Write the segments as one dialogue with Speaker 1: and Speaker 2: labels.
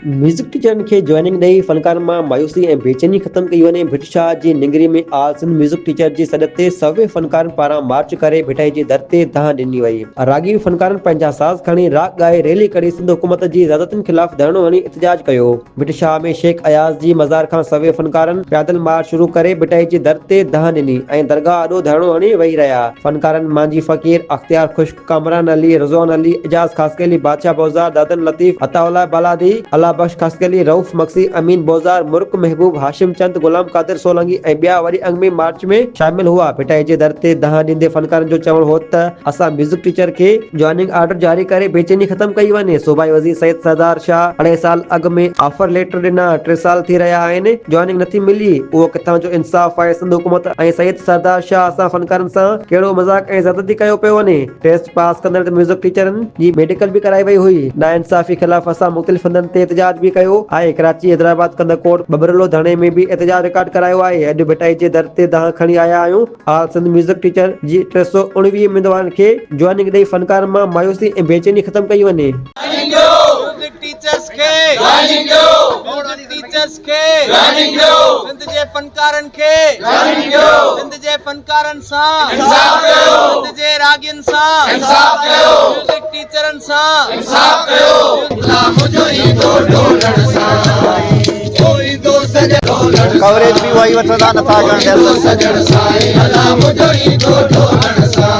Speaker 1: Music टीचरनि खे joining ॾेई फ़नकारनि मां मायूसी ऐं बेचैनी ख़तमु कई वञे। भुज शाह जी निंगरी में आल सिंध म्यूज़िक टीचर जी सॾ ते सभई फ़नकारनि पारां मार्च करे भिटाई जी दर ते दाह ॾिनी वई। रागी फ़नकारनि पंहिंजा साज़ खणी राग ॻाए रैली कढी सिंध हुकूमत जी ज़्यादतियुनि ख़िलाफ़ धरणो हणी इतिजाज कयो। भुज शाह में शेख अयाज़ जी मज़ार खां सभई फ़नकारनि पैदल मार्च शुरू करे भिटाई जी दर ते दाह ॾिनी ऐं दरगाह आॾो धरणो हणी वेही रहिया। फ़नकारनि मांझी फ़कीर, अख्तियार ख़ुश्क, कामरान अली, रिज़वान अली, एजाज़ ख़ासकली, बादशाह बोज़ार, दादन लतीफ़, अताउल्लाह बालादी, अला बख्श ख़ासकली, रऊफ़ मक्सी, अमीन बोज़ार, मुर्क महबूब, हाशिम चंद, गुलाम कादिर सोलंकी ऐं ॿिया वरी अंग में मार्च में शामिल हुआ। भिटाई जे दर ते दाह ॾींदे फ़नकारनि जो चवणु हो त असां म्यूज़िक टीचर खे जॉइनिंग ऑर्डर जारी करे बेचैनी ख़तमु कई वञे। सूबाई वज़ीर सैयद सरदार शाह 2.5 साल अॻु में ऑफर लेटर ॾिना, 3 साल थी रहिया आहिनि, जॉइनिंग नथी मिली। उहो किथां जो इंसाफ़ आहे? सिंध हुकूमत ऐं सैयद सरदार शाह असां फ़नकारनि सां कहिड़ो मज़ाक ऐं ज़्यादती कयो पियो वञे। टेस्ट पास कंदड़ म्यूज़िक टीचरनि जी मेडिकल बि कराई वई हुई। नाइंसाफ़ी ख़िलाफ़ असां मुख़्तलिफ़ हंधनि ते एहतिजाज बि कयो आहे। कराची, हैदराबाद, कंदकोट, बबरलो धरणे में बि एहतिजाज रिकॉर्ड करायो आहे। अॼु भिटाई जे दर ते दाह खणी आया आहियूं। आल सिंध म्यूज़िक टीचर जी 319 उम्मीदवारनि खे जॉइनिंग ॾेई फ़नकारनि मां मायूसी ऐं बेचैनी ख़तमु कई वञे।
Speaker 2: म्यूज़िक टीचर्स खे जॉइनिंग ॾियो, म्यूज़िक टीचर्स खे जॉइनिंग ॾियो, सिंध जे फ़नकारनि खे जॉइनिंग ॾियो, सिंध जे फ़नकारनि सां इंसाफ़ कयो, सिंध जे रागियुनि सां इंसाफ़ कयो, म्यूज़िक टीचरनि सां इंसाफ़ कयो। मुंहिंजो ई ढोलण सां कोई दोस्त ढोलण
Speaker 3: कवरेज भी वही वठंदा नथा करण
Speaker 2: सजण सां अला मुंहिंजो ई ढोलण सां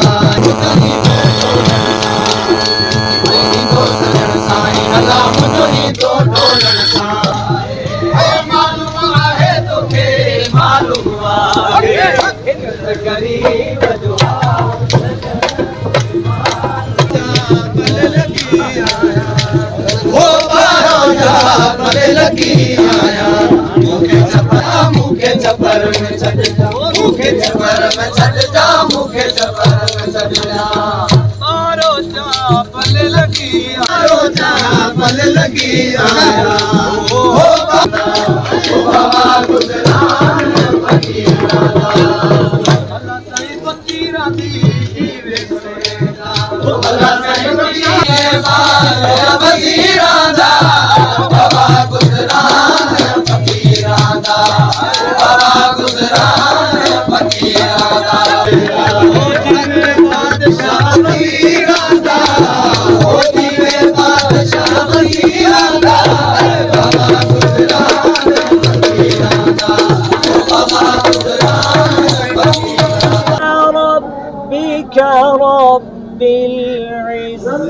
Speaker 4: رب العزة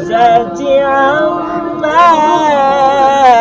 Speaker 4: عما